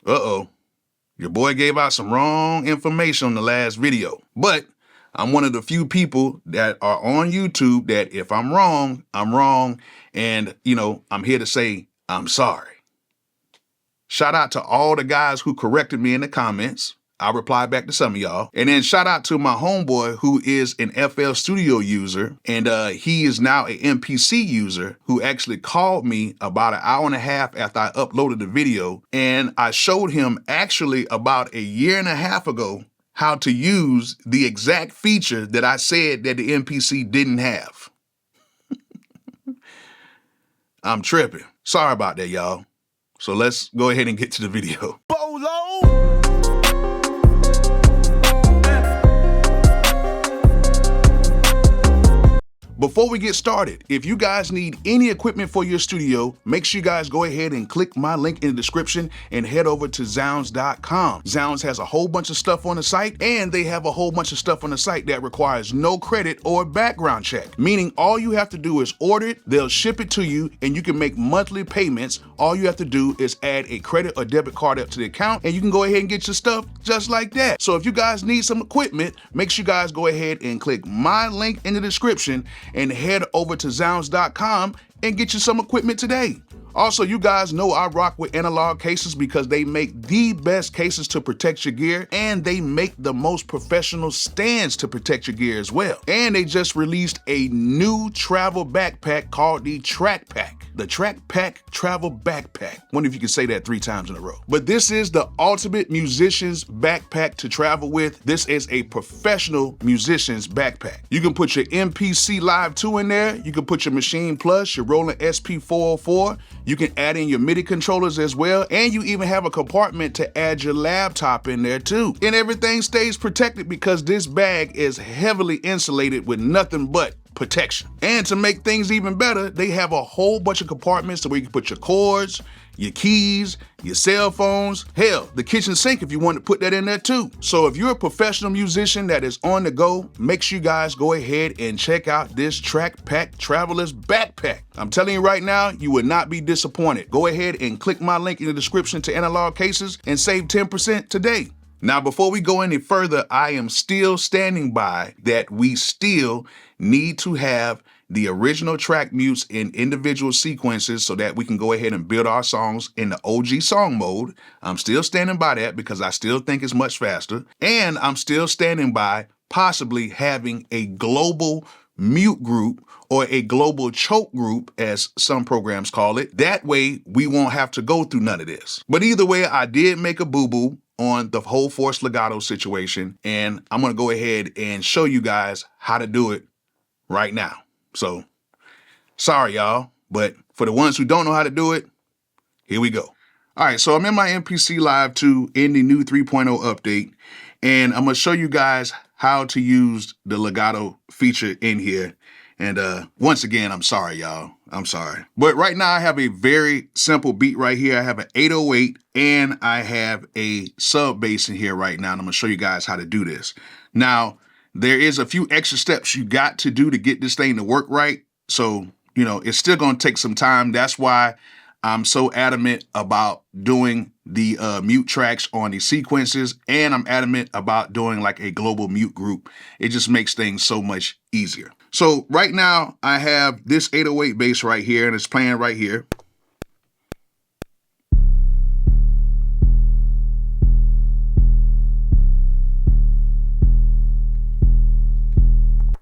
Uh-oh, your boy gave out some wrong information on the last video. But I'm one of the few people that are on YouTube that if I'm wrong, I'm wrong. And, I'm here to say I'm sorry. Shout out to all the guys who corrected me in the comments. I'll reply back to some of y'all. And then shout out to my homeboy who is an FL Studio user, and he is now an MPC user who actually called me about an hour and a half after I uploaded the video. And I showed him actually about a year and a half ago how to use the exact feature that I said that the MPC didn't have. I'm tripping. Sorry about that, y'all. So let's go ahead and get to the video. Bolo! Before we get started, if you guys need any equipment for your studio, make sure you guys go ahead and click my link in the description and head over to Zounds.com. Zounds has a whole bunch of stuff on the site, and they have a whole bunch of stuff on the site that requires no credit or background check, meaning all you have to do is order it, they'll ship it to you, and you can make monthly payments. All you have to do is add a credit or debit card up to the account, and you can go ahead and get your stuff just like that. So if you guys need some equipment, make sure you guys go ahead and click my link in the description and head over to Zounds.com and get you some equipment today. Also, you guys know I rock with analog cases because they make the best cases to protect your gear, and they make the most professional stands to protect your gear as well. And they just released a new travel backpack called the Track Pack. The Track Pack Travel Backpack. Wonder if you can say that 3 times in a row. But this is the ultimate musician's backpack to travel with. This is a professional musician's backpack. You can put your MPC Live 2 in there. You can put your Machine Plus, your Roland SP404. You can add in your MIDI controllers as well. And you even have a compartment to add your laptop in there too. And everything stays protected because this bag is heavily insulated with nothing but protection. And to make things even better, they have a whole bunch of compartments to where you can put your cords, your keys, your cell phones, hell, the kitchen sink if you want to put that in there too. So if you're a professional musician that is on the go, make sure you guys go ahead and check out this Track Pack Traveler's Backpack. I'm telling you right now, you will not be disappointed. Go ahead and click my link in the description to Analog Cases and save 10% today. Now, before we go any further, I am still standing by that we still need to have the original track mutes in individual sequences so that we can go ahead and build our songs in the OG song mode. I'm still standing by that because I still think it's much faster. And I'm still standing by possibly having a global mute group or a global choke group, as some programs call it. That way, we won't have to go through none of this. But either way, I did make a boo-boo on the whole Force Legato situation, and I'm gonna go ahead and show you guys how to do it right now. So, sorry y'all, but for the ones who don't know how to do it, here we go. All right, so I'm in my MPC Live 2 in the new 3.0 update, and I'm gonna show you guys how to use the legato feature in here. And once again, I'm sorry, y'all. I'm sorry. But right now I have a very simple beat right here. I have an 808 and I have a sub bass in here right now. And I'm gonna show you guys how to do this. Now, there is a few extra steps you got to do to get this thing to work right. So, it's still gonna take some time. That's why I'm so adamant about doing the mute tracks on the sequences, and I'm adamant about doing like a global mute group. It just makes things so much easier. So right now I have this 808 bass right here, and it's playing right here.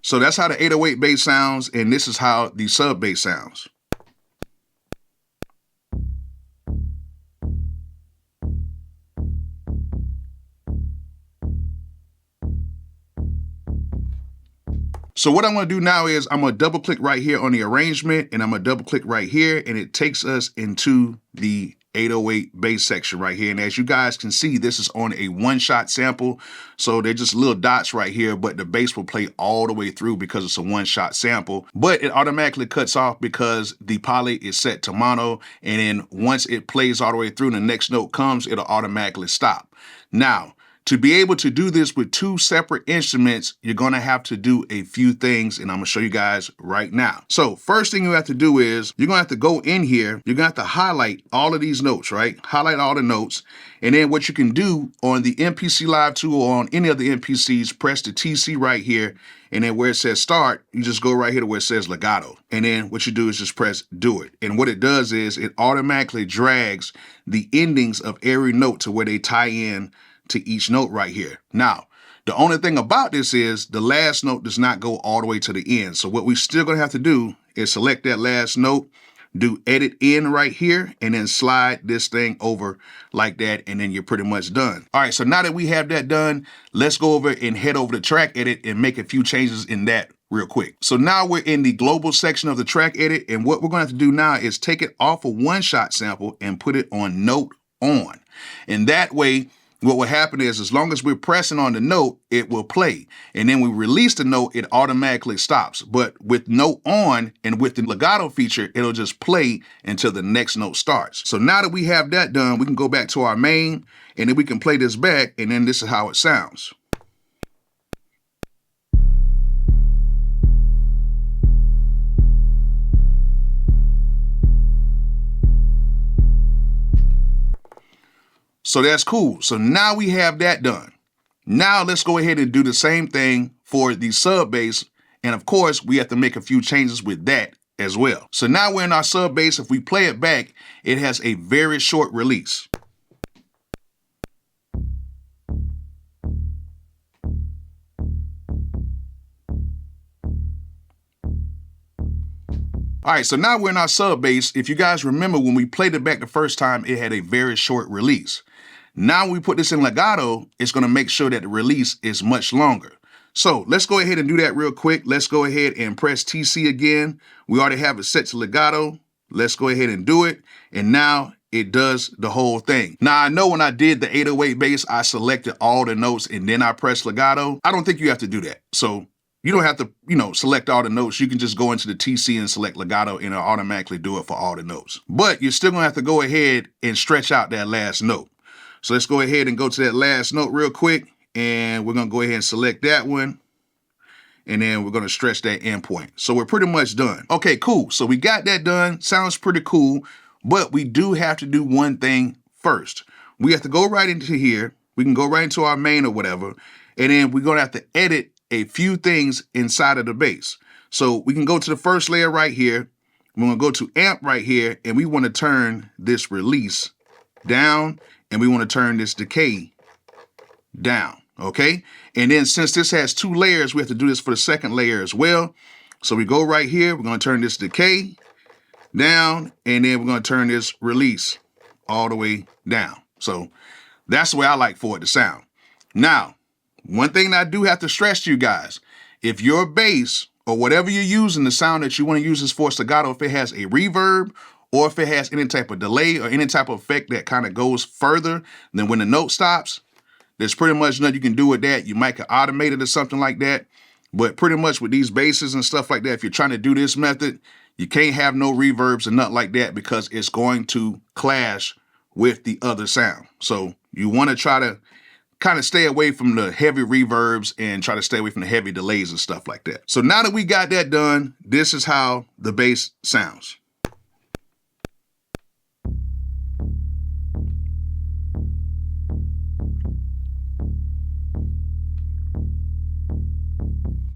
So that's how the 808 bass sounds, and this is how the sub bass sounds. So what I'm gonna do now is I'm gonna double click right here on the arrangement, and I'm gonna double click right here, and it takes us into the 808 bass section right here. And as you guys can see, this is on a one-shot sample. So they're just little dots right here, but the bass will play all the way through because it's a one-shot sample. But it automatically cuts off because the poly is set to mono. And then once it plays all the way through and the next note comes, it'll automatically stop. Now, To be able to do this with two separate instruments, you're going to have to do a few things, and I'm going to show you guys right now. So first thing you have to do is you're going to have to go in here. You're going to have to highlight all of these notes, right? Highlight all the notes. And then what you can do on the MPC Live 2 or on any of the MPCs, press the TC right here. And then where it says start, you just go right here to where it says legato. And then what you do is just press do it. And what it does is it automatically drags the endings of every note to where they tie in to each note right here. Now, the only thing about this is the last note does not go all the way to the end. So what we still gonna have to do is select that last note, do edit in right here, and then slide this thing over like that, and then you're pretty much done. All right, so now that we have that done, let's go over and head over to track edit and make a few changes in that real quick. So now we're in the global section of the track edit, and what we're gonna have to do now is take it off a one-shot sample and put it on note on. And that way, what will happen is as long as we're pressing on the note, it will play. And then we release the note, it automatically stops. But with note on and with the legato feature, it'll just play until the next note starts. So now that we have that done, we can go back to our main and then we can play this back, and then this is how it sounds. So that's cool. So now we have that done. Now let's go ahead and do the same thing for the sub bass. And of course, we have to make a few changes with that as well. So now we're in our sub bass. If we play it back, it has a very short release. All right, so now we're in our sub bass. If you guys remember when we played it back the first time, it had a very short release. Now when we put this in legato, it's gonna make sure that the release is much longer. So let's go ahead and do that real quick. Let's go ahead and press TC again. We already have it set to legato. Let's go ahead and do it. And now it does the whole thing. Now I know when I did the 808 bass, I selected all the notes and then I pressed legato. I don't think you have to do that. So you don't have to, select all the notes. You can just go into the TC and select legato and it'll automatically do it for all the notes. But you're still gonna have to go ahead and stretch out that last note. So let's go ahead and go to that last note real quick, and we're gonna go ahead and select that one, and then we're gonna stretch that endpoint. So we're pretty much done. Okay, cool. So we got that done. Sounds pretty cool, but we do have to do one thing first. We have to go right into here. We can go right into our main or whatever, and then we're gonna have to edit a few things inside of the bass. So we can go to the first layer right here. We're gonna go to amp right here, and we wanna turn this release down, and we want to turn this decay down, okay? And then since this has two layers, we have to do this for the second layer as well. So we go right here, we're going to turn this decay down, and then we're going to turn this release all the way down. So that's the way I like for it to sound. Now, one thing that I do have to stress to you guys, if your bass or whatever you're using, the sound that you want to use is for staccato, if it has a reverb, or if it has any type of delay or any type of effect that kind of goes further than when the note stops, there's pretty much nothing you can do with that. You might can automate it or something like that. But pretty much with these basses and stuff like that, if you're trying to do this method, you can't have no reverbs or nothing like that because it's going to clash with the other sound. So you want to try to kind of stay away from the heavy reverbs and try to stay away from the heavy delays and stuff like that. So now that we got that done, this is how the bass sounds.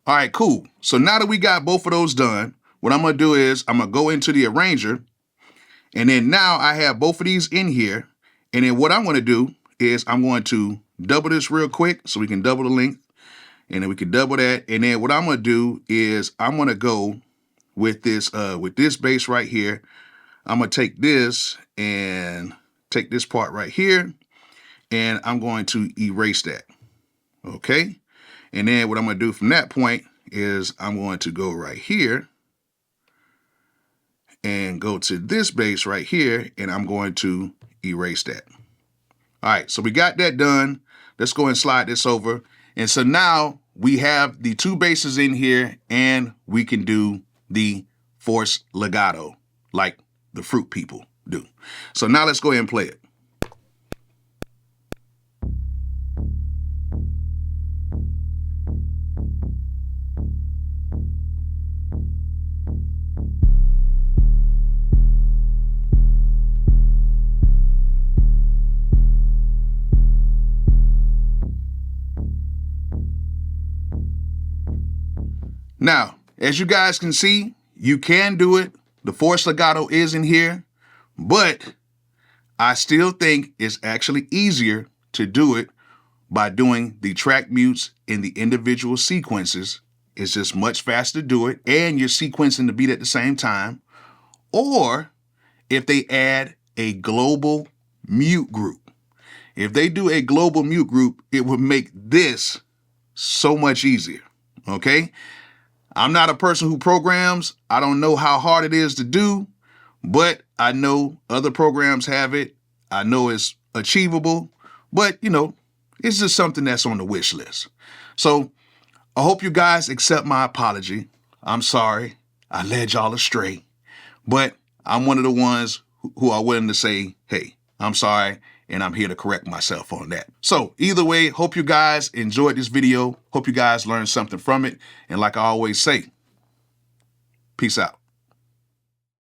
All right, cool. So now that we got both of those done, what I'm gonna do is I'm gonna go into the arranger, and then now I have both of these in here. And then what I'm gonna do is I'm going to double this real quick so we can double the length, and then we can double that. And then what I'm gonna do is I'm gonna go with this bass right here. I'm gonna take this and take this part right here, and I'm going to erase that, okay? And then what I'm gonna do from that point is I'm going to go right here and go to this bass right here, and I'm going to erase that. All right, so we got that done. Let's go and slide this over. And so now we have the two basses in here, and we can do the force legato like the fruit people do. So now let's go ahead and play it. Now, as you guys can see, you can do it. The forced legato is in here, but I still think it's actually easier to do it by doing the track mutes in the individual sequences. It's just much faster to do it, and you're sequencing the beat at the same time. Or if they add a global mute group. If they do a global mute group, it would make this so much easier, okay? I'm not a person who programs. I don't know how hard it is to do, but I know other programs have it. I know it's achievable, but you know, it's just something that's on the wish list. So I hope you guys accept my apology. I'm sorry I led y'all astray, but I'm one of the ones who are willing to say, hey, I'm sorry, and I'm here to correct myself on that. So either way, hope you guys enjoyed this video. Hope you guys learned something from it. And like I always say, peace out.